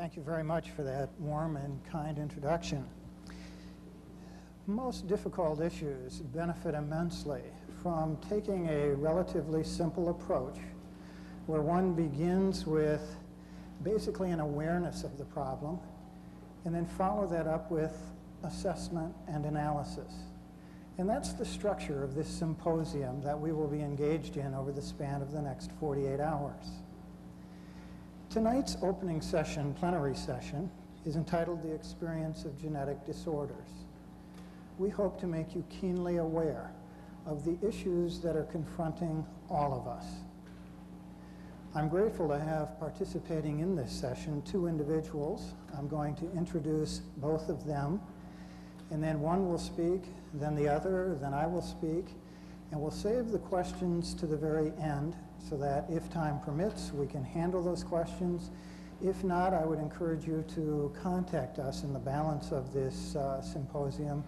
Thank you very much for that warm and kind introduction. Most difficult issues benefit immensely from taking a relatively simple approach where one begins with basically an awareness of the problem and then follow that up with assessment and analysis. And that's the structure of this symposium that we will be engaged in over the span of the next 48 hours. Tonight's opening session, plenary session, is entitled The Experience of Genetic Disorders. We hope to make you keenly aware of the issues that are confronting all of us. I'm grateful to have participating in this session two individuals. I'm going to introduce both of them, and then one will speak, then the other, then I will speak, and we'll save the questions to the very end so that if time permits, we can handle those questions. If not, I would encourage you to contact us in the balance of this symposium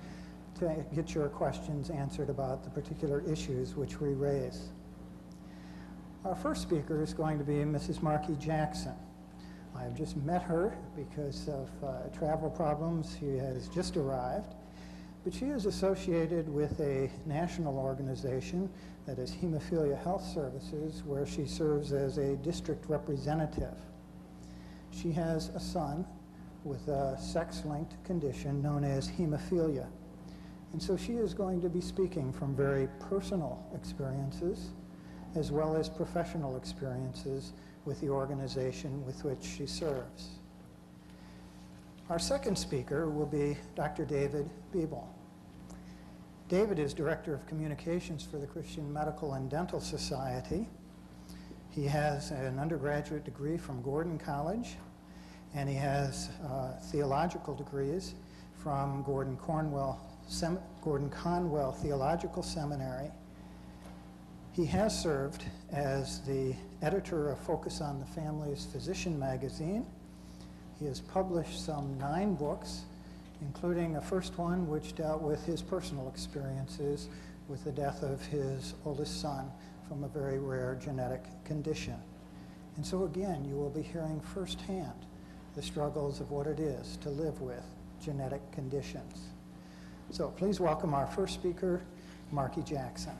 to get your questions answered about the particular issues which we raise. Our first speaker is going to be Mrs. Markie Jackson. I have just met her because of travel problems. She has just arrived, but she is associated with a national organization that is Hemophilia Health Services, where she serves as a district representative. She has a son with a sex-linked condition known as hemophilia. And so she is going to be speaking from very personal experiences as well as professional experiences with the organization with which she serves. Our second speaker will be Dr. David Biebel. David is Director of Communications for the Christian Medical and Dental Society. He has an undergraduate degree from Gordon College, and he has theological degrees from Gordon Conwell Theological Seminary. He has served as the editor of Focus on the Family's Physician magazine. He has published some 9 books, including a first one which dealt with his personal experiences with the death of his oldest son from a very rare genetic condition. And so again, you will be hearing firsthand the struggles of what it is to live with genetic conditions. So please welcome our first speaker, Markie Jackson.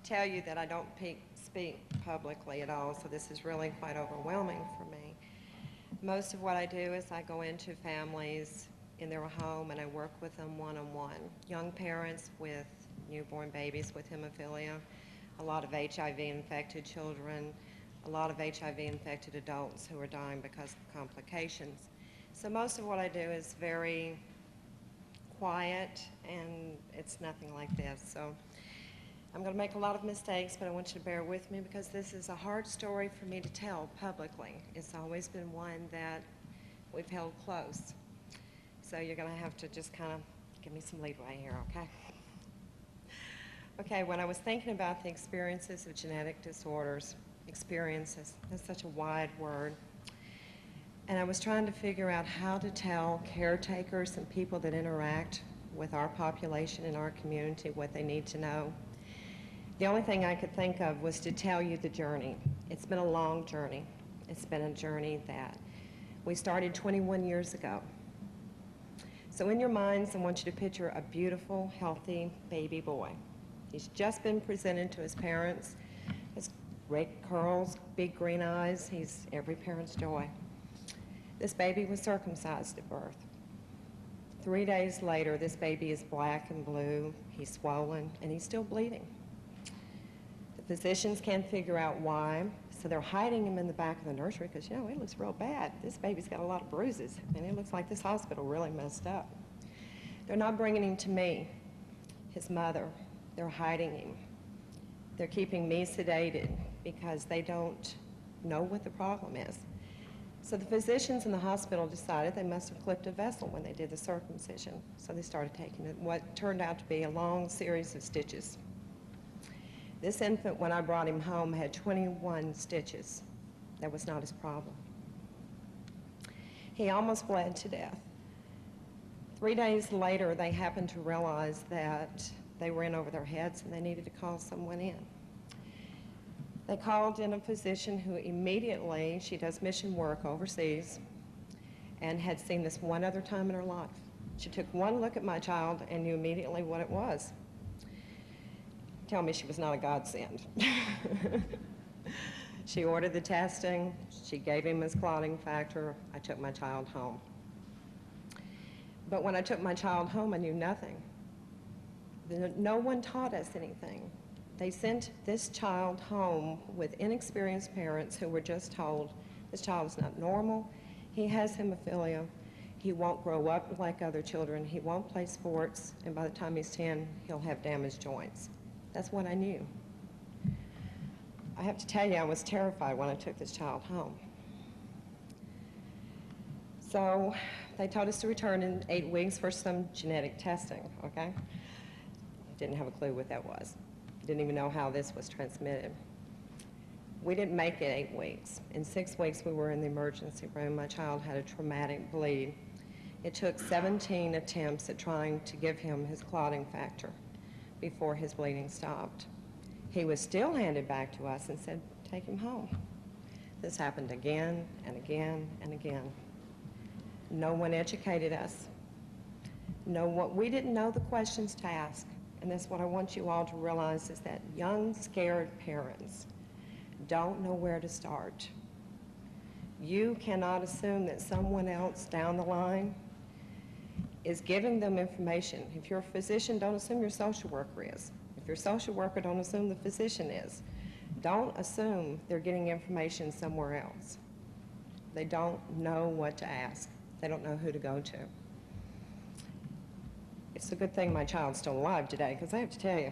Tell you that I don't speak publicly at all, so this is really quite overwhelming for me. Most of what I do is I go into families in their home and I work with them one-on-one. Young parents with newborn babies with hemophilia, a lot of HIV-infected children, a lot of HIV-infected adults who are dying because of complications. So most of what I do is very quiet, and it's nothing like this. So I'm going to make a lot of mistakes, but I want you to bear with me because this is a hard story for me to tell publicly. It's always been one that we've held close. So you're going to have to just kind of give me some leeway here, okay? Okay, when I was thinking about the experiences of genetic disorders, experiences, that's such a wide word, and I was trying to figure out how to tell caretakers and people that interact with our population in our community what they need to know. The only thing I could think of was to tell you the journey. It's been a long journey. It's been a journey that we started 21 years ago. So in your minds, I want you to picture a beautiful, healthy baby boy. He's just been presented to his parents. His great curls, big green eyes. He's every parent's joy. This baby was circumcised at birth. 3 days later, this baby is black and blue. He's swollen, and he's still bleeding. Physicians can't figure out why, so they're hiding him in the back of the nursery because, you know, it looks real bad. This baby's got a lot of bruises, and it looks like this hospital really messed up. They're not bringing him to me, his mother. They're hiding him. They're keeping me sedated because they don't know what the problem is. So the physicians in the hospital decided they must have clipped a vessel when they did the circumcision. So they started taking what turned out to be a long series of stitches. This infant, when I brought him home, had 21 stitches. That was not his problem. He almost bled to death. 3 days later, they happened to realize that they were in over their heads and they needed to call someone in. They called in a physician who immediately, she does mission work overseas, and had seen this one other time in her life. She took one look at my child and knew immediately what it was. Tell me she was not a godsend. She ordered the testing, she gave him his clotting factor, I took my child home. But when I took my child home, I knew nothing. No one taught us anything. They sent this child home with inexperienced parents who were just told, this child is not normal, he has hemophilia, he won't grow up like other children, he won't play sports, and by the time he's 10, he'll have damaged joints. That's what I knew. I have to tell you, I was terrified when I took this child home. So they told us to return in 8 weeks for some genetic testing, okay? Didn't have a clue what that was. Didn't even know how this was transmitted. We didn't make it 8 weeks. In 6 weeks, we were in the emergency room. My child had a traumatic bleed. It took 17 attempts at trying to give him his clotting factor before his bleeding stopped. He was still handed back to us and said, take him home. This happened again and again and again. No one educated us. We didn't know the questions to ask. And that's what I want you all to realize, is that young, scared parents don't know where to start. You cannot assume that someone else down the line is giving them information. If you're a physician, don't assume your social worker is. If you're a social worker, don't assume the physician is. Don't assume they're getting information somewhere else. They don't know what to ask. They don't know who to go to. It's a good thing my child's still alive today, because I have to tell you,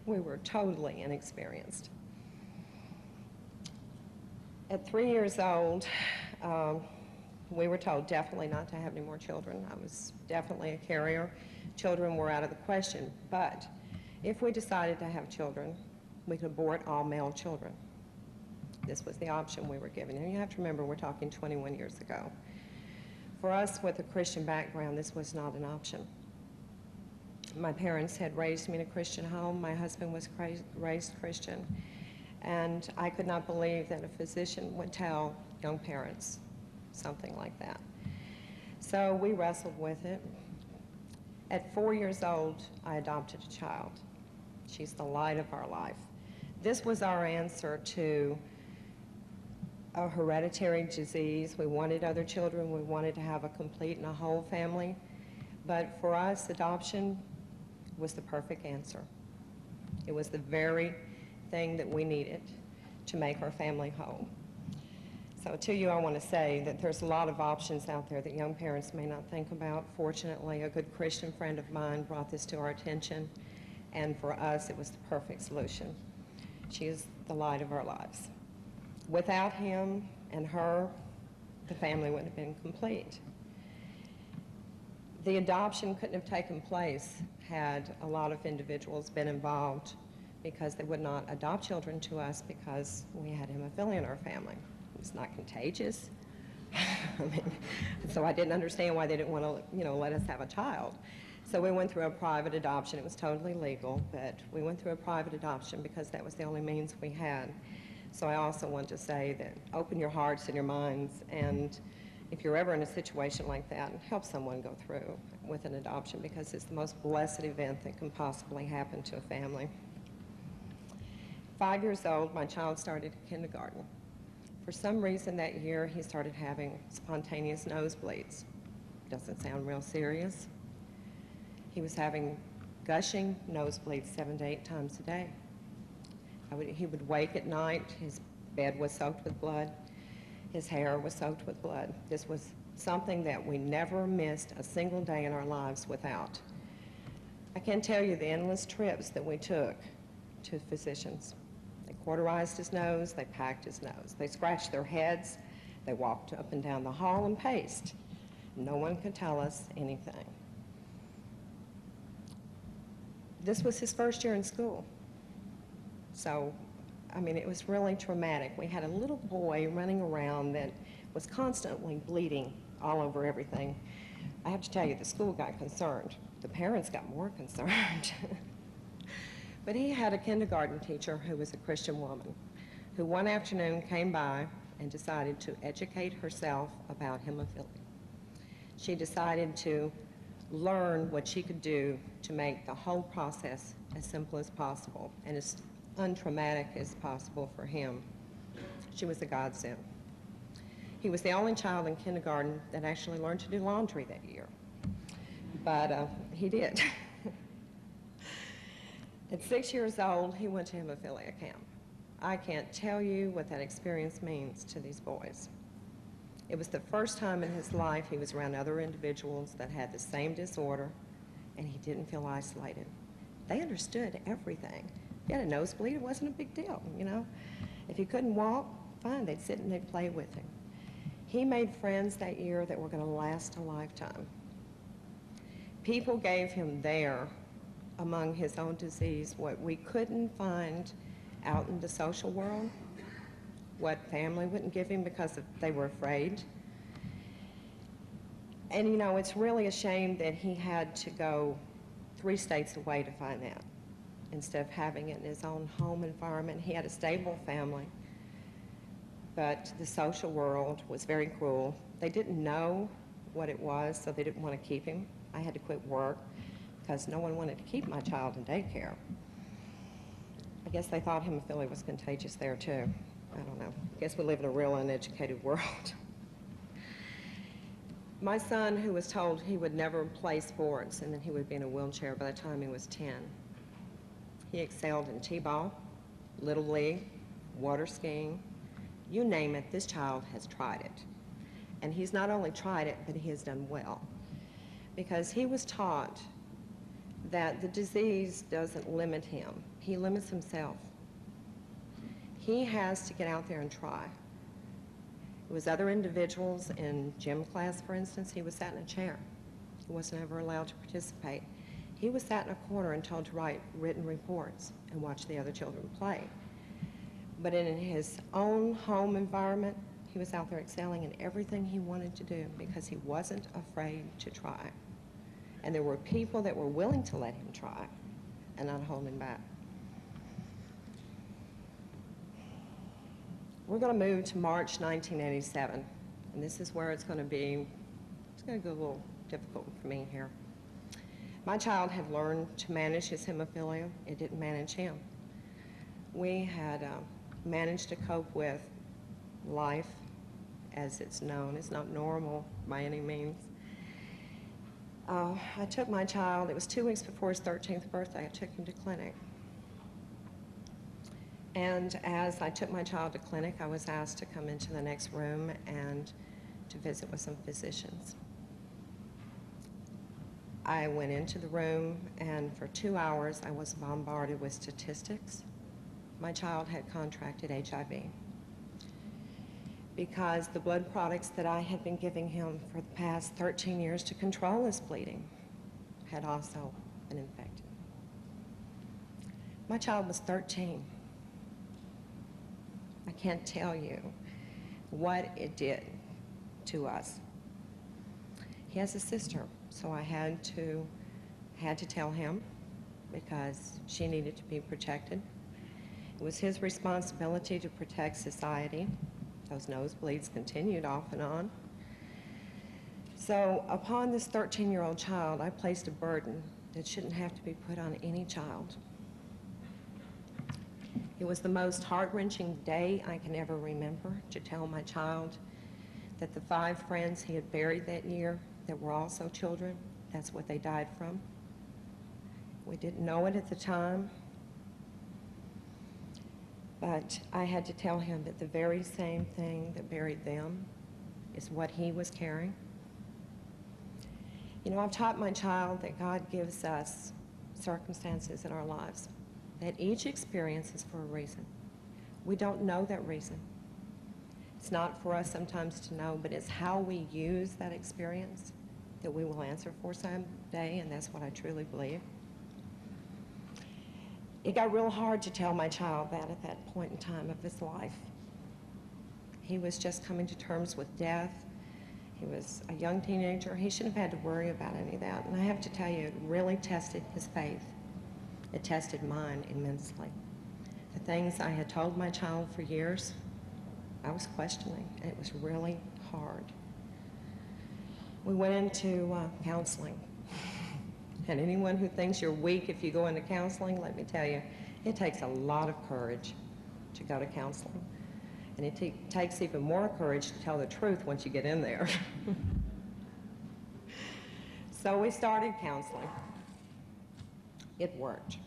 we were totally inexperienced. At 3 years old, we were told definitely not to have any more children. I was definitely a carrier. Children were out of the question. But if we decided to have children, we could abort all male children. This was the option we were given. And you have to remember, we're talking 21 years ago. For us, with a Christian background, this was not an option. My parents had raised me in a Christian home. My husband was raised Christian. And I could not believe that a physician would tell young parents something like that. So we wrestled with it. At 4 years old, I adopted a child. She's the light of our life. This was our answer to a hereditary disease. We wanted other children. We wanted to have a complete and a whole family. But for us, adoption was the perfect answer. It was the very thing that we needed to make our family whole. So to you, I want to say that there's a lot of options out there that young parents may not think about. Fortunately, a good Christian friend of mine brought this to our attention, and for us, it was the perfect solution. She is the light of our lives. Without him and her, the family wouldn't have been complete. The adoption couldn't have taken place had a lot of individuals been involved, because they would not adopt children to us because we had hemophilia in our family. It's not contagious. So I didn't understand why they didn't want to, let us have a child. So we went through a private adoption. It was totally legal, but we went through a private adoption because that was the only means we had. So I also want to say that open your hearts and your minds, and if you're ever in a situation like that, help someone go through with an adoption, because it's the most blessed event that can possibly happen to a family. 5 years old, my child started kindergarten. For some reason that year, he started having spontaneous nosebleeds. Doesn't sound real serious. He was having gushing nosebleeds 7 to 8 times a day. He would wake at night, his bed was soaked with blood, his hair was soaked with blood. This was something that we never missed a single day in our lives without. I can't tell you the endless trips that we took to physicians. They cauterized his nose, they packed his nose, they scratched their heads, they walked up and down the hall and paced. No one could tell us anything. This was his first year in school. So, it was really traumatic. We had a little boy running around that was constantly bleeding all over everything. I have to tell you, the school got concerned. The parents got more concerned. But he had a kindergarten teacher who was a Christian woman, who one afternoon came by and decided to educate herself about hemophilia. She decided to learn what she could do to make the whole process as simple as possible and as untraumatic as possible for him. She was a godsend. He was the only child in kindergarten that actually learned to do laundry that year, but he did. At 6 years old, he went to hemophilia camp. I can't tell you what that experience means to these boys. It was the first time in his life he was around other individuals that had the same disorder, and he didn't feel isolated. They understood everything. If he had a nosebleed, it wasn't a big deal, you know. If he couldn't walk, fine, they'd sit and they'd play with him. He made friends that year that were going to last a lifetime. People gave him there, among his own disease, what we couldn't find out in the social world, what family wouldn't give him because they were afraid. And you know, it's really a shame that he had to go 3 states away to find that, instead of having it in his own home environment. He had a stable family, but the social world was very cruel. They didn't know what it was, so they didn't want to keep him. I had to quit work because no one wanted to keep my child in daycare. I guess they thought hemophilia was contagious there too. I don't know. I guess we live in a real uneducated world. My son, who was told he would never play sports and then he would be in a wheelchair by the time he was 10, he excelled in t-ball, little league, water skiing. You name it, this child has tried it. And he's not only tried it, but he has done well. Because he was taught that the disease doesn't limit him. He limits himself. He has to get out there and try. It was other individuals in gym class, for instance. He was sat in a chair. He wasn't ever allowed to participate. He was sat in a corner and told to write written reports and watch the other children play. But in his own home environment, he was out there excelling in everything he wanted to do because he wasn't afraid to try. And there were people that were willing to let him try and not hold him back. We're going to move to March 1987, and this is where it's going to go a little difficult for me here. My child had learned to manage his hemophilia. It didn't manage him. We had managed to cope with life as it's known. It's not normal by any means. I took my child, it was 2 weeks before his 13th birthday, I took him to clinic. And as I took my child to clinic, I was asked to come into the next room and to visit with some physicians. I went into the room, and for 2 hours I was bombarded with statistics. My child had contracted HIV because the blood products that I had been giving him for the past 13 years to control his bleeding had also been infected. My child was 13. I can't tell you what it did to us. He has a sister, so I had to tell him because she needed to be protected. It was his responsibility to protect society. Those nosebleeds continued off and on. So upon this 13-year-old child, I placed a burden that shouldn't have to be put on any child. It was the most heart-wrenching day I can ever remember to tell my child that the 5 friends he had buried that year that were also children, that's what they died from. We didn't know it at the time, but I had to tell him that the very same thing that buried them is what he was carrying. You know, I've taught my child that God gives us circumstances in our lives, that each experience is for a reason. We don't know that reason. It's not for us sometimes to know, but it's how we use that experience that we will answer for someday, and that's what I truly believe. It got real hard to tell my child that at that point in time of his life. He was just coming to terms with death, He was a young teenager. He shouldn't have had to worry about any of that. And I have to tell you, it really tested his faith. It tested mine immensely. The things I had told my child for years, I was questioning, and it was really hard. We went into counseling. And anyone who thinks you're weak if you go into counseling, let me tell you, it takes a lot of courage to go to counseling. And it takes even more courage to tell the truth once you get in there. So we started counseling. It worked.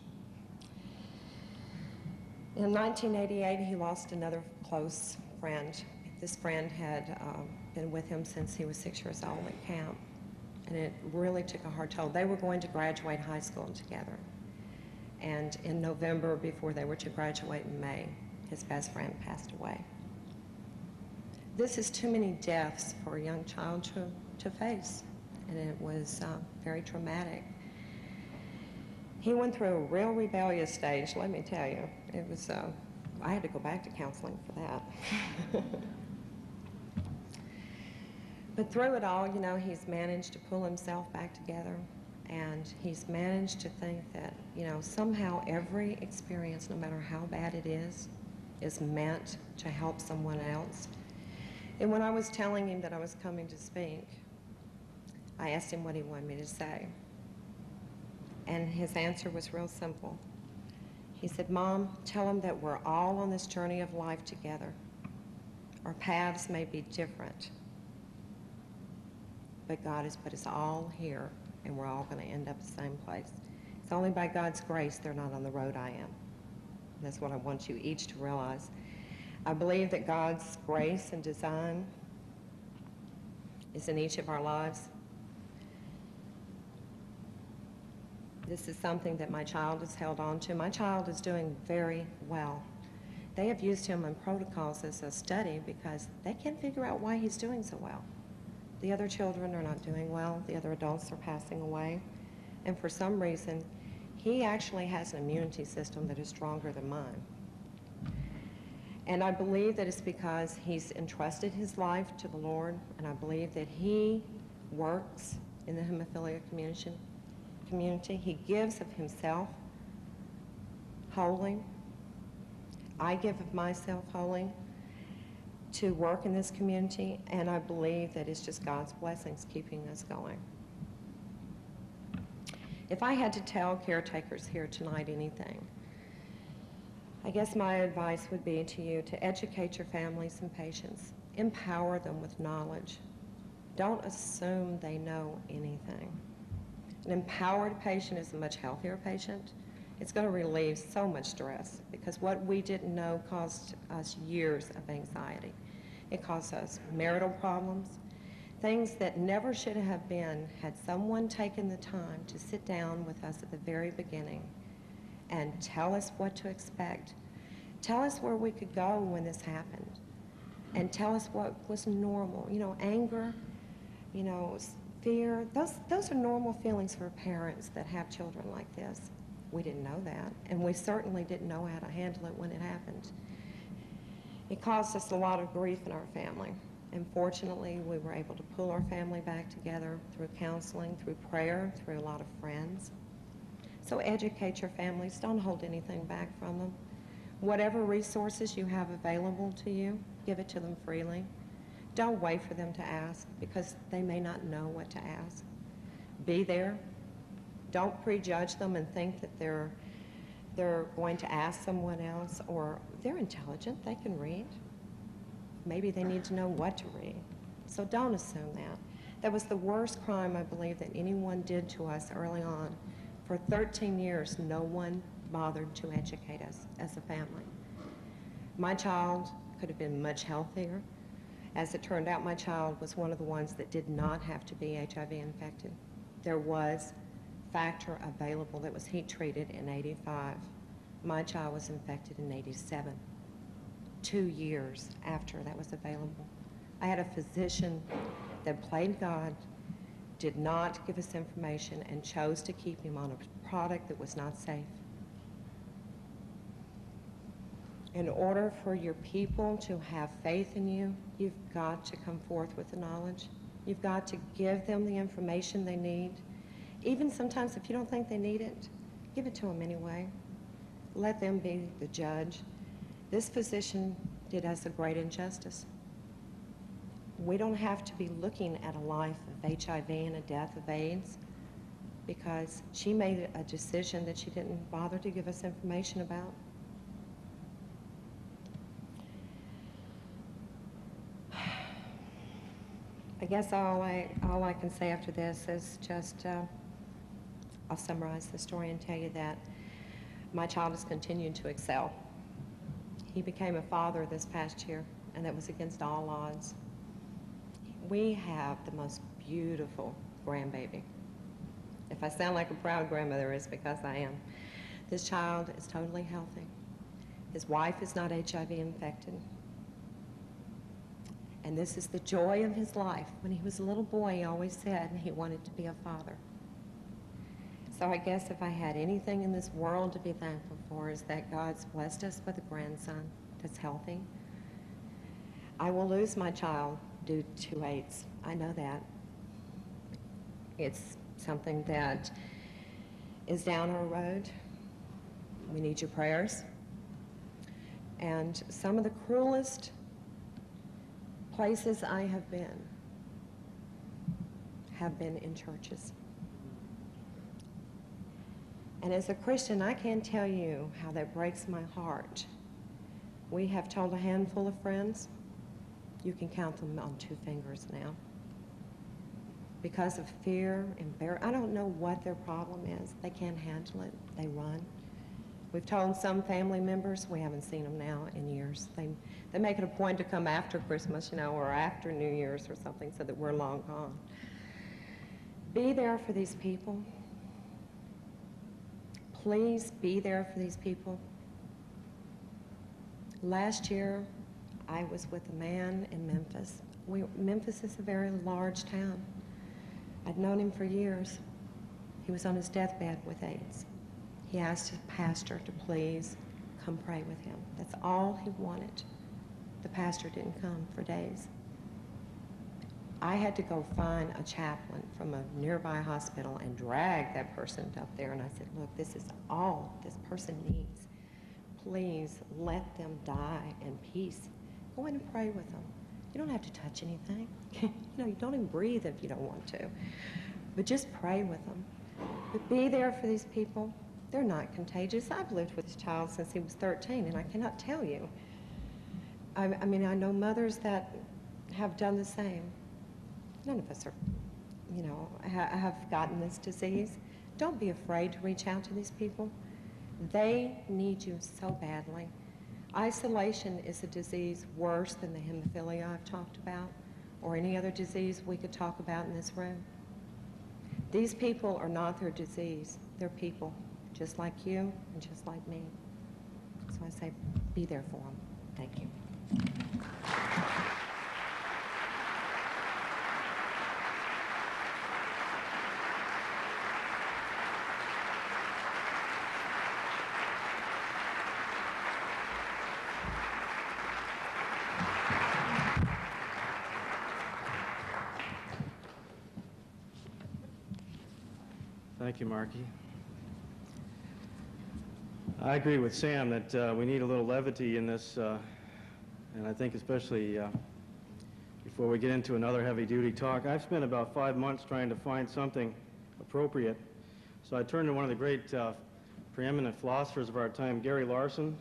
In 1988, he lost another close friend. This friend had been with him since he was 6 years old at camp, and it really took a hard toll. They were going to graduate high school together, and in November, before they were to graduate in May, his best friend passed away. This is too many deaths for a young child to face, and it was very traumatic. He went through a real rebellious stage, let me tell you. It was, I had to go back to counseling for that. But through it all, you know, he's managed to pull himself back together, and he's managed to think that, you know, somehow every experience, no matter how bad it is meant to help someone else. And when I was telling him that I was coming to speak, I asked him what he wanted me to say. And his answer was real simple. He said, "Mom, tell them that we're all on this journey of life together. Our paths may be different, but God has put us all here, and we're all going to end up the same place. It's only by God's grace they're not on the road I am." That's what I want you each to realize. I believe that God's grace and design is in each of our lives. This is something that my child has held on to. My child is doing very well. They have used him in protocols as a study because they can't figure out why he's doing so well. The other children are not doing well. The other adults are passing away. And for some reason, he actually has an immunity system that is stronger than mine. And I believe that it's because he's entrusted his life to the Lord, and I believe that he works in the hemophilia community. He gives of himself wholly. I give of myself wholly to work in this community, and I believe that it's just God's blessings keeping us going. If I had to tell caretakers here tonight anything, I guess my advice would be to you to educate your families and patients. Empower them with knowledge. Don't assume they know anything. An empowered patient is a much healthier patient. It's going to relieve so much stress because what we didn't know caused us years of anxiety. It caused us marital problems, things that never should have been had someone taken the time to sit down with us at the very beginning and tell us what to expect. Tell us where we could go when this happened. And tell us what was normal. You know, anger, you know, fear, those are normal feelings for parents that have children like this. We didn't know that, and we certainly didn't know how to handle it when it happened. It caused us a lot of grief in our family, and fortunately we were able to pull our family back together through counseling, through prayer, through a lot of friends. So educate your families. Don't hold anything back from them. Whatever resources you have available to you, give it to them freely. Don't wait for them to ask because they may not know what to ask. Be there. Don't prejudge them and think that they're going to ask someone else, or they're intelligent, they can read. Maybe they need to know what to read. So don't assume that. That was the worst crime I believe that anyone did to us early on. For 13 years, no one bothered to educate us as a family. My child could have been much healthier. As it turned out, my child was one of the ones that did not have to be HIV infected. There was factor available that was heat treated in '85. My child was infected in '87, 2 years after that was available. I had a physician that played God, did not give us information, and chose to keep him on a product that was not safe. In order for your people to have faith in you, you've got to come forth with the knowledge. You've got to give them the information they need. Even sometimes if you don't think they need it, give it to them anyway. Let them be the judge. This physician did us a great injustice. We don't have to be looking at a life of HIV and a death of AIDS because she made a decision that she didn't bother to give us information about. I guess all I can say after this is just, I'll summarize the story and tell you that my child has continued to excel. He became a father this past year, and that was against all odds. We have the most beautiful grandbaby. If I sound like a proud grandmother, it's because I am. This child is totally healthy. His wife is not HIV infected. And this is the joy of his life. When he was a little boy, he always said he wanted to be a father. So I guess if I had anything in this world to be thankful for is that God's blessed us with a grandson that's healthy. I will lose my child due to AIDS. I know that. It's something that is down our road. We need your prayers. And some of the cruelest places I have been in churches. And as a Christian, I can't tell you how that breaks my heart. We have told a handful of friends, you can count them on 2 fingers now. Because of fear, I don't know what their problem is. They can't handle it. They run. We've told some family members, we haven't seen them now in years. They make it a point to come after Christmas, or after New Year's or something so that we're long gone. Be there for these people. Please be there for these people. Last year, I was with a man in Memphis. Memphis is a very large town. I'd known him for years. He was on his deathbed with AIDS. He asked his pastor to please come pray with him. That's all he wanted. The pastor didn't come for days. I had to go find a chaplain from a nearby hospital and drag that person up there. And I said, look, this is all this person needs. Please let them die in peace. Go in and pray with them. You don't have to touch anything. You don't even breathe if you don't want to. But just pray with them. But be there for these people. They're not contagious. I've lived with this child since he was 13, and I cannot tell you. I know mothers that have done the same. None of us are, have gotten this disease. Don't be afraid to reach out to these people. They need you so badly. Isolation is a disease worse than the hemophilia I've talked about, or any other disease we could talk about in this room. These people are not their disease. They're people, just like you and just like me. So I say, be there for them. Thank you. Thank you, Markie. I agree with Sam that we need a little levity in this, and I think especially before we get into another heavy-duty talk. I've spent about 5 months trying to find something appropriate, so I turned to one of the great preeminent philosophers of our time, Gary Larson.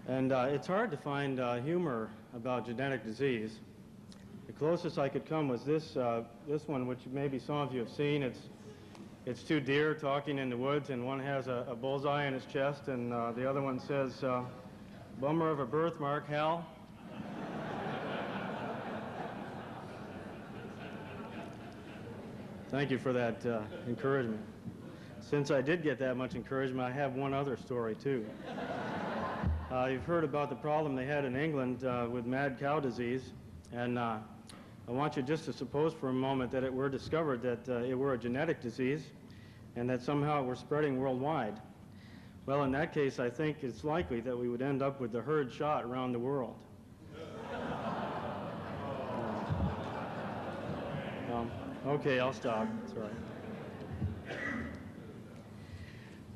And it's hard to find humor about genetic disease. The closest I could come was this one, which maybe some of you have seen. It's 2 deer talking in the woods, and one has a bullseye in his chest, and the other one says, "Bummer of a birthmark, Hal." Thank you for that encouragement. Since I did get that much encouragement, I have one other story, too. You've heard about the problem they had in England with mad cow disease, and I want you just to suppose for a moment that it were discovered that it were a genetic disease and that somehow it were spreading worldwide. Well, in that case, I think it's likely that we would end up with the herd shot around the world. Okay, I'll stop. It's all right.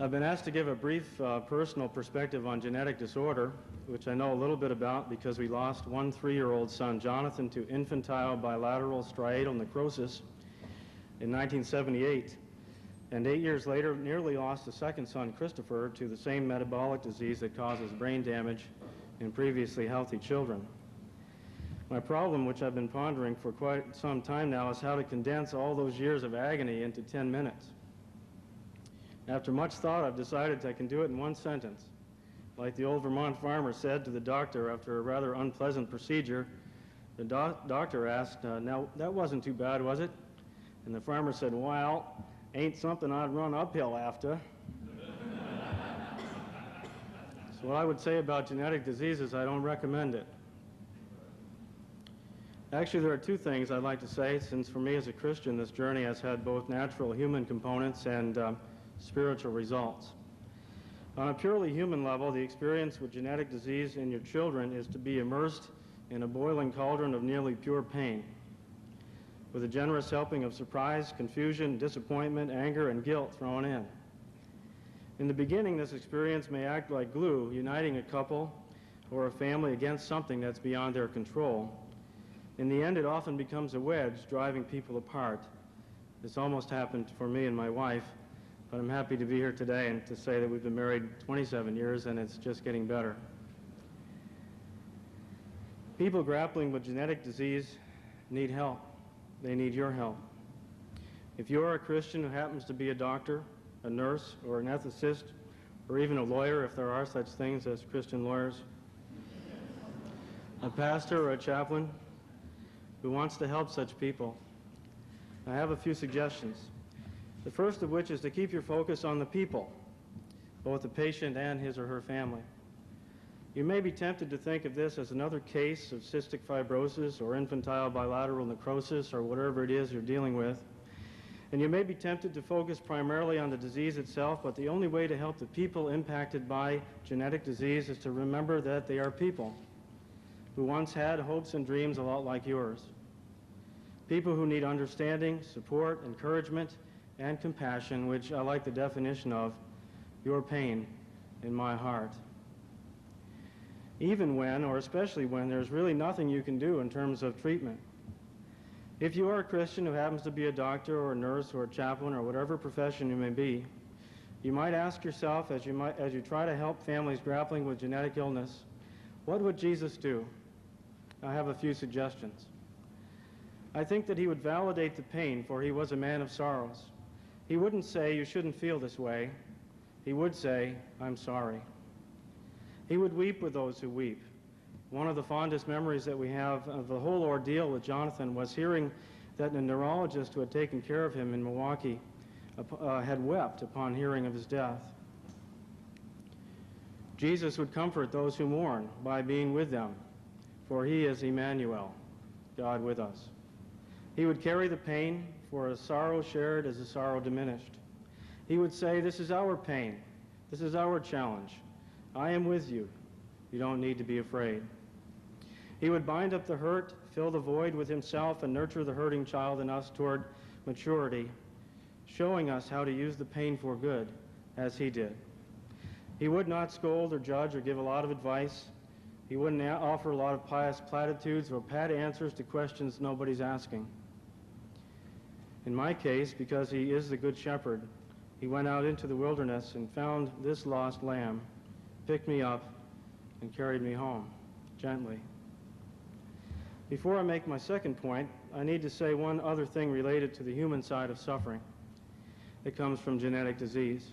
I've been asked to give a brief personal perspective on genetic disorder, which I know a little bit about because we lost one 3-year-old son, Jonathan, to infantile bilateral striatal necrosis in 1978. And 8 years later, nearly lost a second son, Christopher, to the same metabolic disease that causes brain damage in previously healthy children. My problem, which I've been pondering for quite some time now, is how to condense all those years of agony into 10 minutes. After much thought, I've decided I can do it in one sentence. Like the old Vermont farmer said to the doctor after a rather unpleasant procedure, the doctor asked, now, that wasn't too bad, was it? And the farmer said, well, ain't something I'd run uphill after. So what I would say about genetic diseases, I don't recommend it. Actually, there are two things I'd like to say, since for me as a Christian, this journey has had both natural human components and spiritual results. On a purely human level, the experience with genetic disease in your children is to be immersed in a boiling cauldron of nearly pure pain, with a generous helping of surprise, confusion, disappointment, anger, and guilt thrown in. In the beginning, this experience may act like glue, uniting a couple or a family against something that's beyond their control. In the end, it often becomes a wedge, driving people apart. This almost happened for me and my wife, but I'm happy to be here today and to say that we've been married 27 years and it's just getting better. People grappling with genetic disease need help. They need your help. If you're a Christian who happens to be a doctor, a nurse, or an ethicist, or even a lawyer, if there are such things as Christian lawyers, a pastor or a chaplain who wants to help such people, I have a few suggestions. The first of which is to keep your focus on the people, both the patient and his or her family. You may be tempted to think of this as another case of cystic fibrosis or infantile bilateral necrosis or whatever it is you're dealing with. And you may be tempted to focus primarily on the disease itself, but the only way to help the people impacted by genetic disease is to remember that they are people who once had hopes and dreams a lot like yours. People who need understanding, support, encouragement, and compassion, which I like the definition of, your pain in my heart. Even when, or especially when, there's really nothing you can do in terms of treatment. If you are a Christian who happens to be a doctor or a nurse or a chaplain or whatever profession you may be, you might ask yourself as you try to help families grappling with genetic illness, what would Jesus do? I have a few suggestions. I think that he would validate the pain, for he was a man of sorrows. He wouldn't say, you shouldn't feel this way. He would say, I'm sorry. He would weep with those who weep. One of the fondest memories that we have of the whole ordeal with Jonathan was hearing that a neurologist who had taken care of him in Milwaukee had wept upon hearing of his death. Jesus would comfort those who mourn by being with them, for he is Emmanuel, God with us. He would carry the pain, for a sorrow shared is a sorrow diminished. He would say, this is our pain. This is our challenge. I am with you. You don't need to be afraid. He would bind up the hurt, fill the void with himself, and nurture the hurting child in us toward maturity, showing us how to use the pain for good, as he did. He would not scold or judge or give a lot of advice. He wouldn't offer a lot of pious platitudes or pat answers to questions nobody's asking. In my case, because he is the Good Shepherd, he went out into the wilderness and found this lost lamb, picked me up, and carried me home, gently. Before I make my second point, I need to say one other thing related to the human side of suffering that comes from genetic disease.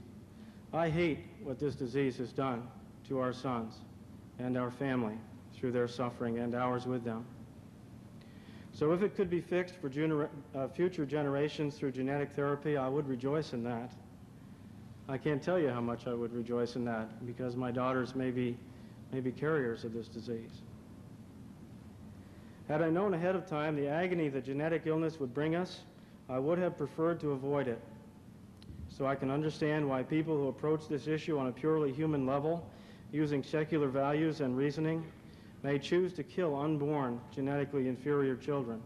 I hate what this disease has done to our sons and our family through their suffering and ours with them. So if it could be fixed for future generations through genetic therapy, I would rejoice in that. I can't tell you how much I would rejoice in that, because my daughters may be carriers of this disease. Had I known ahead of time the agony that genetic illness would bring us, I would have preferred to avoid it. So I can understand why people who approach this issue on a purely human level, using secular values and reasoning, may choose to kill unborn, genetically inferior children,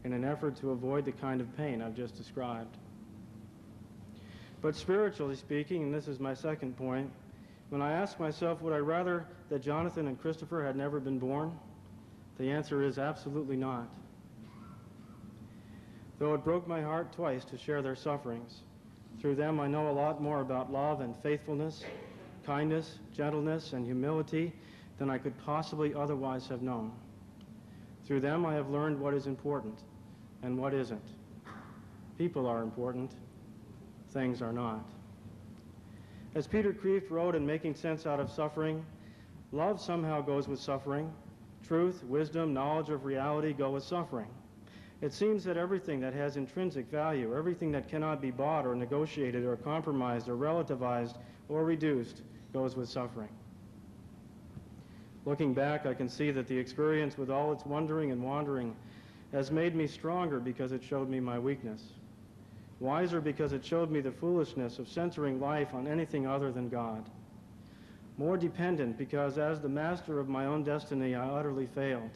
in an effort to avoid the kind of pain I've just described. But spiritually speaking, and this is my second point, when I ask myself, would I rather that Jonathan and Christopher had never been born? The answer is absolutely not. Though it broke my heart twice to share their sufferings, through them I know a lot more about love and faithfulness, kindness, gentleness, and humility than I could possibly otherwise have known. Through them I have learned what is important and what isn't. People are important, things are not. As Peter Kreeft wrote in Making Sense Out of Suffering, love somehow goes with suffering. Truth, wisdom, knowledge of reality go with suffering. It seems that everything that has intrinsic value, everything that cannot be bought or negotiated or compromised or relativized or reduced, goes with suffering. Looking back, I can see that the experience with all its wondering and wandering has made me stronger because it showed me my weakness. Wiser because it showed me the foolishness of centering life on anything other than God. More dependent because as the master of my own destiny, I utterly failed.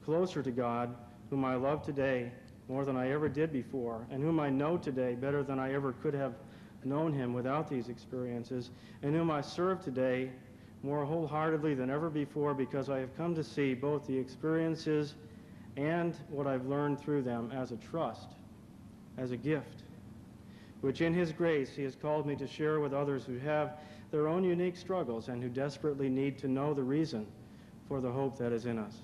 Closer to God, whom I love today more than I ever did before, and whom I know today better than I ever could have known him without these experiences, and whom I serve today more wholeheartedly than ever before because I have come to see both the experiences and what I've learned through them as a trust, as a gift, which in his grace he has called me to share with others who have their own unique struggles and who desperately need to know the reason for the hope that is in us.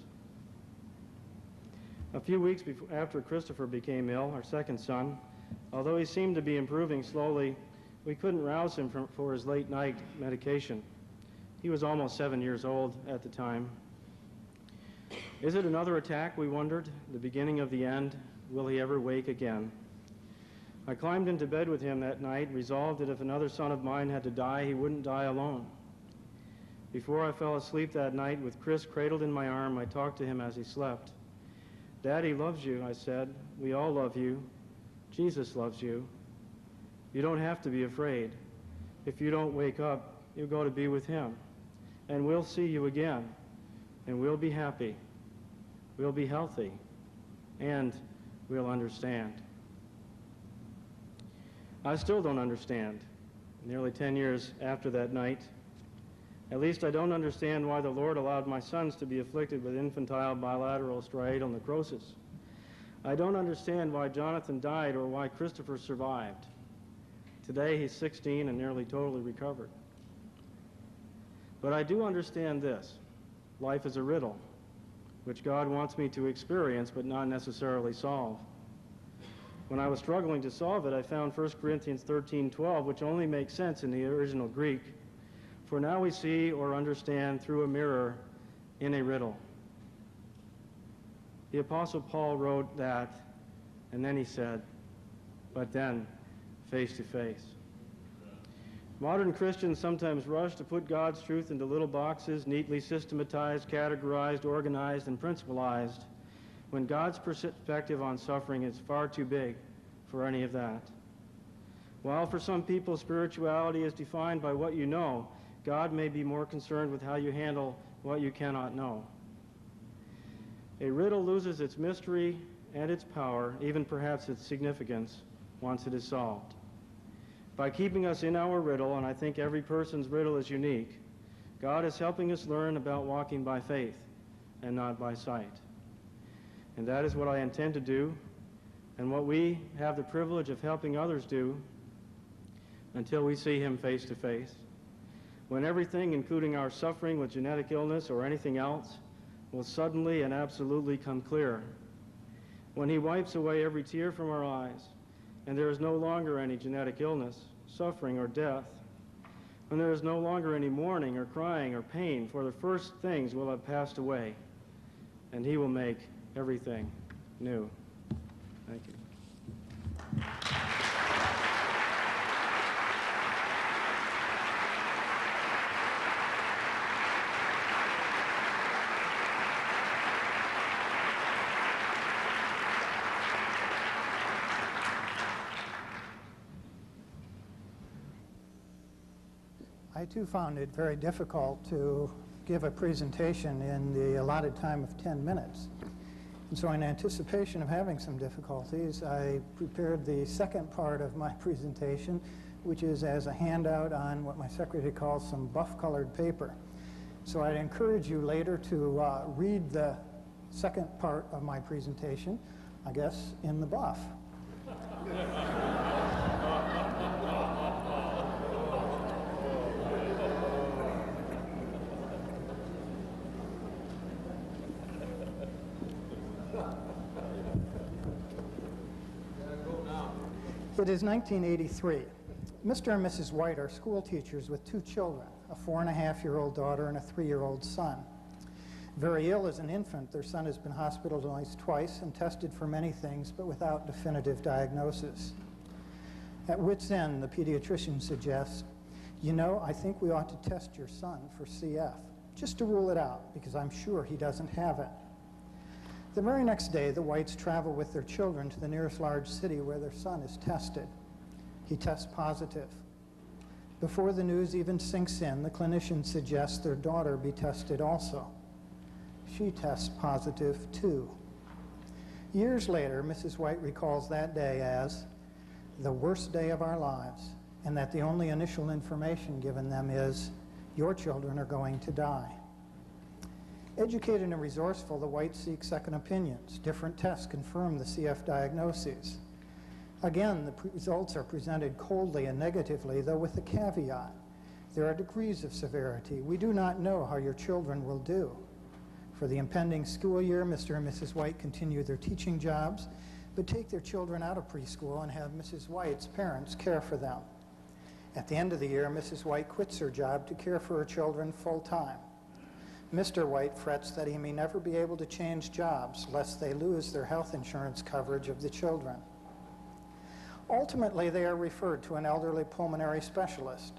A few weeks after Christopher became ill, our second son, although he seemed to be improving slowly, we couldn't rouse him for his late night medication. He was almost 7 years old at the time. Is it another attack, we wondered, the beginning of the end? Will he ever wake again? I climbed into bed with him that night, resolved that if another son of mine had to die, he wouldn't die alone. Before I fell asleep that night, with Chris cradled in my arm, I talked to him as he slept. Daddy loves you, I said. We all love you. Jesus loves you. You don't have to be afraid. If you don't wake up, you'll go to be with him. And we'll see you again. And we'll be happy. We'll be healthy. And we'll understand. I still don't understand, nearly 10 years after that night. At least I don't understand why the Lord allowed my sons to be afflicted with infantile bilateral striatal necrosis. I don't understand why Jonathan died or why Christopher survived. Today he's 16 and nearly totally recovered. But I do understand this. Life is a riddle, which God wants me to experience but not necessarily solve. When I was struggling to solve it, I found 1 Corinthians 13:12, which only makes sense in the original Greek. For now we see or understand through a mirror in a riddle. The Apostle Paul wrote that, and then he said, but then face to face. Modern Christians sometimes rush to put God's truth into little boxes, neatly systematized, categorized, organized, and principalized, when God's perspective on suffering is far too big for any of that. While for some people spirituality is defined by what you know, God may be more concerned with how you handle what you cannot know. A riddle loses its mystery and its power, even perhaps its significance, once it is solved. By keeping us in our riddle, and I think every person's riddle is unique, God is helping us learn about walking by faith and not by sight. And that is what I intend to do, and what we have the privilege of helping others do until we see him face to face. When everything, including our suffering with genetic illness or anything else, will suddenly and absolutely come clear. When he wipes away every tear from our eyes, and there is no longer any genetic illness, suffering, or death. When there is no longer any mourning or crying or pain, for the first things will have passed away, and he will make everything new. Thank you. I too found it very difficult to give a presentation in the allotted time of 10 minutes. And so in anticipation of having some difficulties, I prepared the second part of my presentation, which is as a handout on what my secretary calls some buff-colored paper. So I'd encourage you later to read the second part of my presentation, I guess, in the buff. It is 1983. Mr. and Mrs. White are school teachers with two children, a 4.5-year-old daughter and a 3-year-old son. Very ill as an infant, their son has been hospitalized twice and tested for many things, but without definitive diagnosis. At wit's end, the pediatrician suggests, you know, I think we ought to test your son for CF, just to rule it out, because I'm sure he doesn't have it. The very next day, the Whites travel with their children to the nearest large city where their son is tested. He tests positive. Before the news even sinks in, the clinician suggests their daughter be tested also. She tests positive too. Years later, Mrs. White recalls that day as the worst day of our lives, and that the only initial information given them is, your children are going to die. Educated and resourceful, the Whites seek second opinions. Different tests confirm the CF diagnoses. Again, the results are presented coldly and negatively, though with a caveat. There are degrees of severity. We do not know how your children will do. For the impending school year, Mr. and Mrs. White continue their teaching jobs, but take their children out of preschool and have Mrs. White's parents care for them. At the end of the year, Mrs. White quits her job to care for her children full-time. Mr. White frets that he may never be able to change jobs lest they lose their health insurance coverage of the children. Ultimately, they are referred to an elderly pulmonary specialist.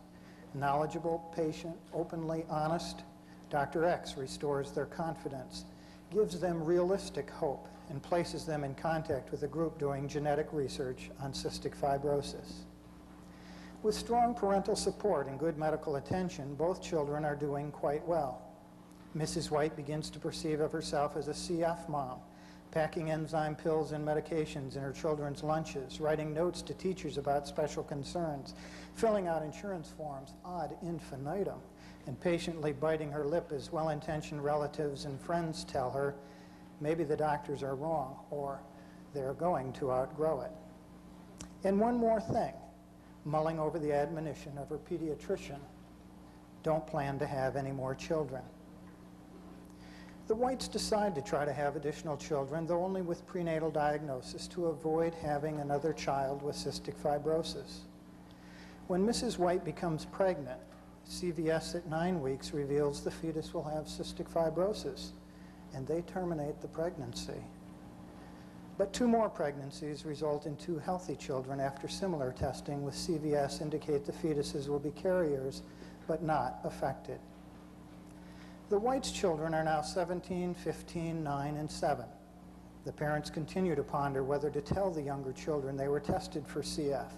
Knowledgeable, patient, openly honest, Dr. X restores their confidence, gives them realistic hope, and places them in contact with a group doing genetic research on cystic fibrosis. With strong parental support and good medical attention, both children are doing quite well. Mrs. White begins to perceive of herself as a CF mom, packing enzyme pills and medications in her children's lunches, writing notes to teachers about special concerns, filling out insurance forms ad infinitum, and patiently biting her lip as well-intentioned relatives and friends tell her maybe the doctors are wrong or they're going to outgrow it. And one more thing, mulling over the admonition of her pediatrician, don't plan to have any more children. The Whites decide to try to have additional children, though only with prenatal diagnosis, to avoid having another child with cystic fibrosis. When Mrs. White becomes pregnant, CVS at 9 weeks reveals the fetus will have cystic fibrosis, and they terminate the pregnancy. But 2 more pregnancies result in 2 healthy children after similar testing with CVS indicate the fetuses will be carriers, but not affected. The Whites' children are now 17, 15, 9, and 7. The parents continue to ponder whether to tell the younger children they were tested for CF.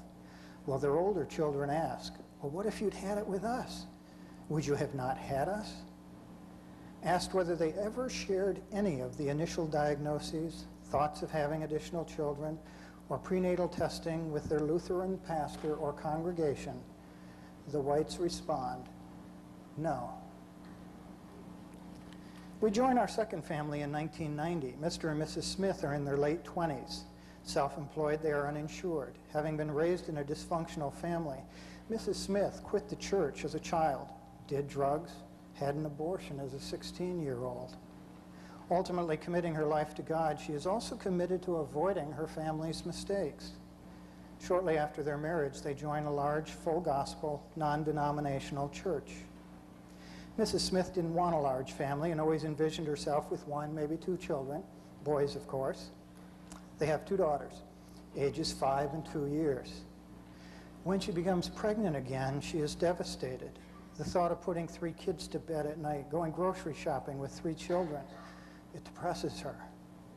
Well, their older children ask, well, what if you'd had it with us? Would you have not had us? Asked whether they ever shared any of the initial diagnoses, thoughts of having additional children, or prenatal testing with their Lutheran pastor or congregation, the Whites respond, no. We join our second family in 1990. Mr. and Mrs. Smith are in their late 20s. Self-employed, they are uninsured. Having been raised in a dysfunctional family, Mrs. Smith quit the church as a child, did drugs, had an abortion as a 16-year-old. Ultimately committing her life to God, she is also committed to avoiding her family's mistakes. Shortly after their marriage, they join a large, full-gospel, non-denominational church. Mrs. Smith didn't want a large family and always envisioned herself with 1, maybe 2 children, boys, of course. They have 2 daughters, ages 5 and 2 years. When she becomes pregnant again, she is devastated. The thought of putting 3 kids to bed at night, going grocery shopping with 3 children, it depresses her.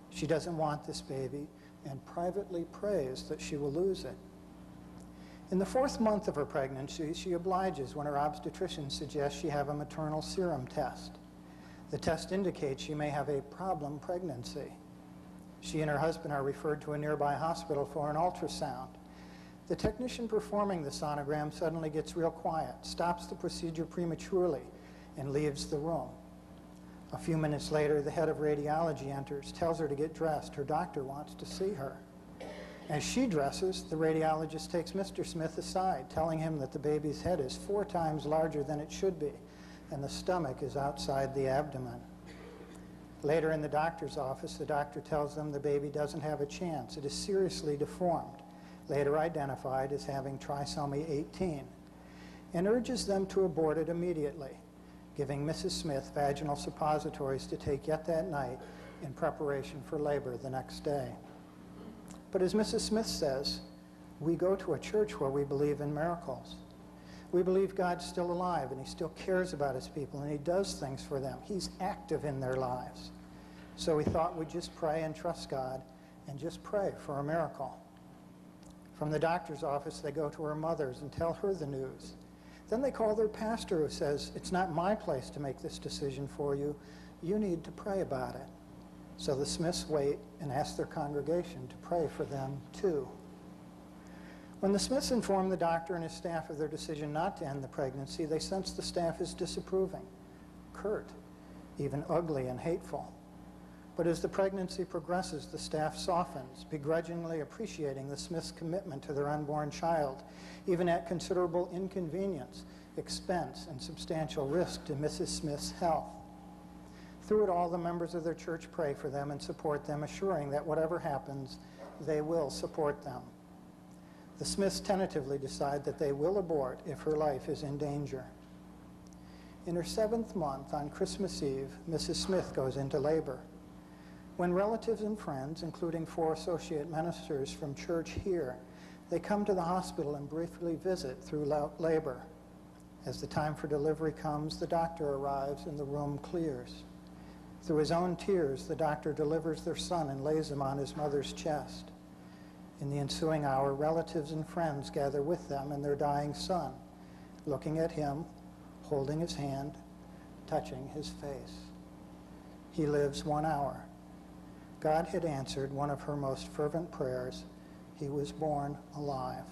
She doesn't want this baby and privately prays that she will lose it. In the 4th month of her pregnancy, she obliges when her obstetrician suggests she have a maternal serum test. The test indicates she may have a problem pregnancy. She and her husband are referred to a nearby hospital for an ultrasound. The technician performing the sonogram suddenly gets real quiet, stops the procedure prematurely, and leaves the room. A few minutes later, the head of radiology enters, tells her to get dressed. Her doctor wants to see her. As she dresses, the radiologist takes Mr. Smith aside, telling him that the baby's head is 4 times larger than it should be, and the stomach is outside the abdomen. Later in the doctor's office, the doctor tells them the baby doesn't have a chance. It is seriously deformed, later identified as having trisomy 18, and urges them to abort it immediately, giving Mrs. Smith vaginal suppositories to take yet that night in preparation for labor the next day. But as Mrs. Smith says, we go to a church where we believe in miracles. We believe God's still alive and he still cares about his people and he does things for them. He's active in their lives. So we thought we'd just pray and trust God and just pray for a miracle. From the doctor's office, they go to her mother's and tell her the news. Then they call their pastor who says, it's not my place to make this decision for you. You need to pray about it. So the Smiths wait and ask their congregation to pray for them too. When the Smiths inform the doctor and his staff of their decision not to end the pregnancy, they sense the staff is disapproving, curt, even ugly and hateful. But as the pregnancy progresses, the staff softens, begrudgingly appreciating the Smiths' commitment to their unborn child, even at considerable inconvenience, expense, and substantial risk to Mrs. Smith's health. Through it all, the members of their church pray for them and support them, assuring that whatever happens, they will support them. The Smiths tentatively decide that they will abort if her life is in danger. In her 7th month, on Christmas Eve, Mrs. Smith goes into labor. When relatives and friends, including 4 associate ministers from church here, they come to the hospital and briefly visit through labor. As the time for delivery comes, the doctor arrives and the room clears. Through his own tears, the doctor delivers their son and lays him on his mother's chest. In the ensuing hour, relatives and friends gather with them and their dying son, looking at him, holding his hand, touching his face. He lives 1 hour. God had answered one of her most fervent prayers. He was born alive.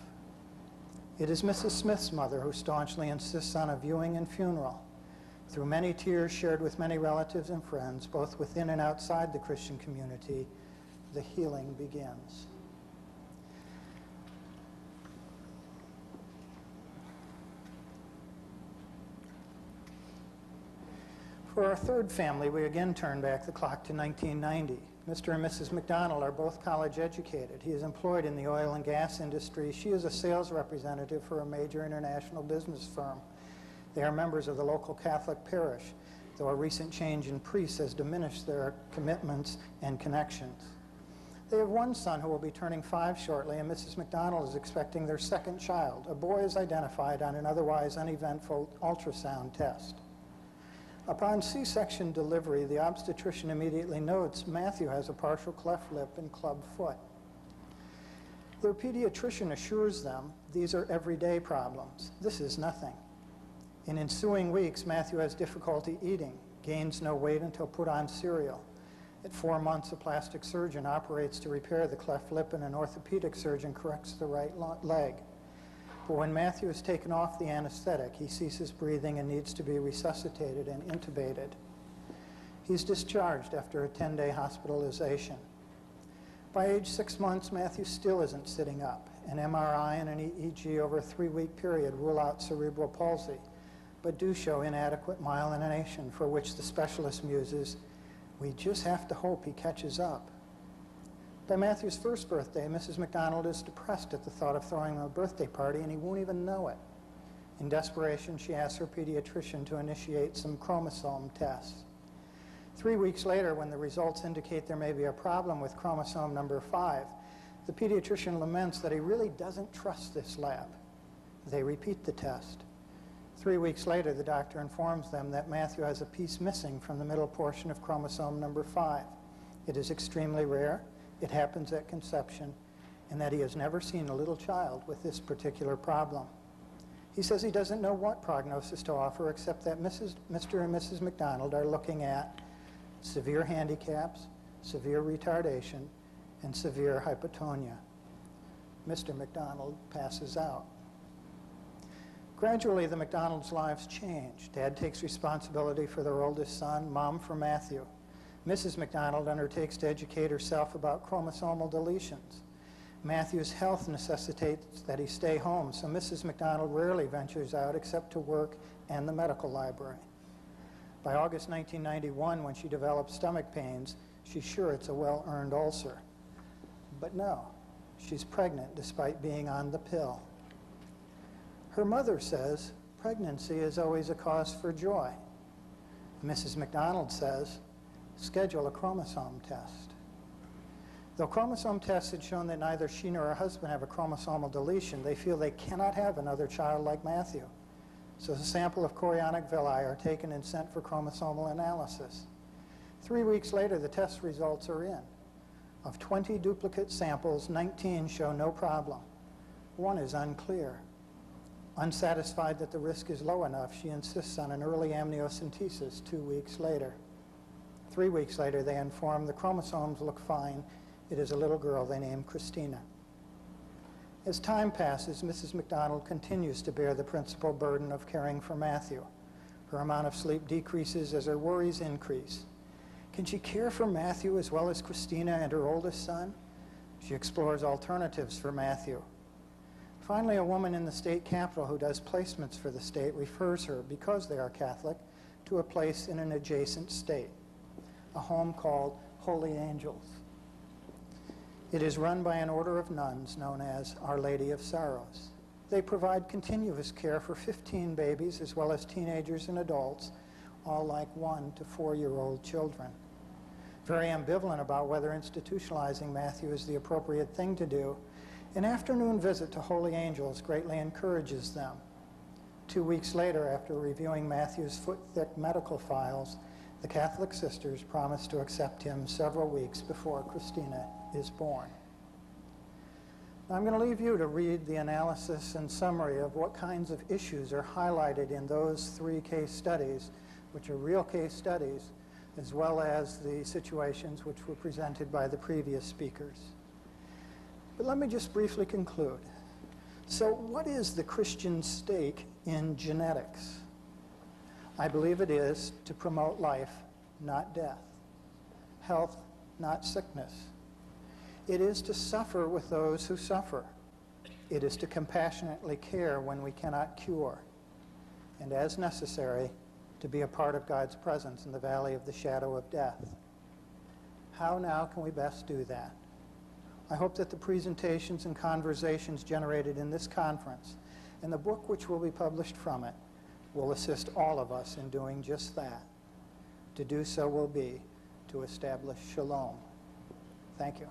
It is Mrs. Smith's mother who staunchly insists on a viewing and funeral. Through many tears shared with many relatives and friends, both within and outside the Christian community, the healing begins. For our 3rd family, we again turn back the clock to 1990. Mr. and Mrs. McDonald are both college educated. He is employed in the oil and gas industry. She is a sales representative for a major international business firm. They are members of the local Catholic parish, though a recent change in priests has diminished their commitments and connections. They have 1 son who will be turning 5 shortly, and Mrs. McDonald is expecting their 2nd child. A boy is identified on an otherwise uneventful ultrasound test. Upon C-section delivery, the obstetrician immediately notes Matthew has a partial cleft lip and club foot. Their pediatrician assures them these are everyday problems. This is nothing. In ensuing weeks, Matthew has difficulty eating, gains no weight until put on cereal. At 4 months, a plastic surgeon operates to repair the cleft lip and an orthopedic surgeon corrects the right leg. But when Matthew is taken off the anesthetic, he ceases breathing and needs to be resuscitated and intubated. He's discharged after a 10-day hospitalization. By age 6 months, Matthew still isn't sitting up. An MRI and an EEG over a 3-week period rule out cerebral palsy, but do show inadequate myelination, for which the specialist muses, we just have to hope he catches up. By Matthew's 1st birthday, Mrs. McDonald is depressed at the thought of throwing him a birthday party, and he won't even know it. In desperation, she asks her pediatrician to initiate some chromosome tests. 3 weeks later, when the results indicate there may be a problem with chromosome number 5, the pediatrician laments that he really doesn't trust this lab. They repeat the test. 3 weeks later, the doctor informs them that Matthew has a piece missing from the middle portion of chromosome number 5. It is extremely rare. It happens at conception, and that he has never seen a little child with this particular problem. He says he doesn't know what prognosis to offer, except that Mr. and Mrs. McDonald are looking at severe handicaps, severe retardation, and severe hypotonia. Mr. McDonald passes out. Gradually, the McDonald's lives change. Dad takes responsibility for their oldest son, Mom for Matthew. Mrs. McDonald undertakes to educate herself about chromosomal deletions. Matthew's health necessitates that he stay home, so Mrs. McDonald rarely ventures out except to work and the medical library. By August 1991, when she develops stomach pains, she's sure it's a well-earned ulcer. But no, she's pregnant despite being on the pill. Her mother says pregnancy is always a cause for joy. Mrs. McDonald says, schedule a chromosome test. Though chromosome tests had shown that neither she nor her husband have a chromosomal deletion, they feel they cannot have another child like Matthew. So a sample of chorionic villi are taken and sent for chromosomal analysis. 3 weeks later, the test results are in. Of 20 duplicate samples, 19 show no problem. One is unclear. Unsatisfied that the risk is low enough, she insists on an early amniocentesis 2 weeks later. 3 weeks later, they inform the chromosomes look fine. It is a little girl they name Christina. As time passes, Mrs. McDonald continues to bear the principal burden of caring for Matthew. Her amount of sleep decreases as her worries increase. Can she care for Matthew as well as Christina and her oldest son? She explores alternatives for Matthew. Finally, a woman in the state capitol who does placements for the state refers her, because they are Catholic, to a place in an adjacent state, a home called Holy Angels. It is run by an order of nuns known as Our Lady of Sorrows. They provide continuous care for 15 babies as well as teenagers and adults, all like 1 to 4-year-old children. Very ambivalent about whether institutionalizing Matthew is the appropriate thing to do, an afternoon visit to Holy Angels greatly encourages them. 2 weeks later, after reviewing Matthew's foot-thick medical files, the Catholic sisters promise to accept him several weeks before Christina is born. Now, I'm going to leave you to read the analysis and summary of what kinds of issues are highlighted in those 3 case studies, which are real case studies, as well as the situations which were presented by the previous speakers. But let me just briefly conclude. So what is the Christian stake in genetics? I believe it is to promote life, not death. Health, not sickness. It is to suffer with those who suffer. It is to compassionately care when we cannot cure. And as necessary, to be a part of God's presence in the valley of the shadow of death. How now can we best do that? I hope that the presentations and conversations generated in this conference and the book which will be published from it will assist all of us in doing just that. To do so will be to establish shalom. Thank you.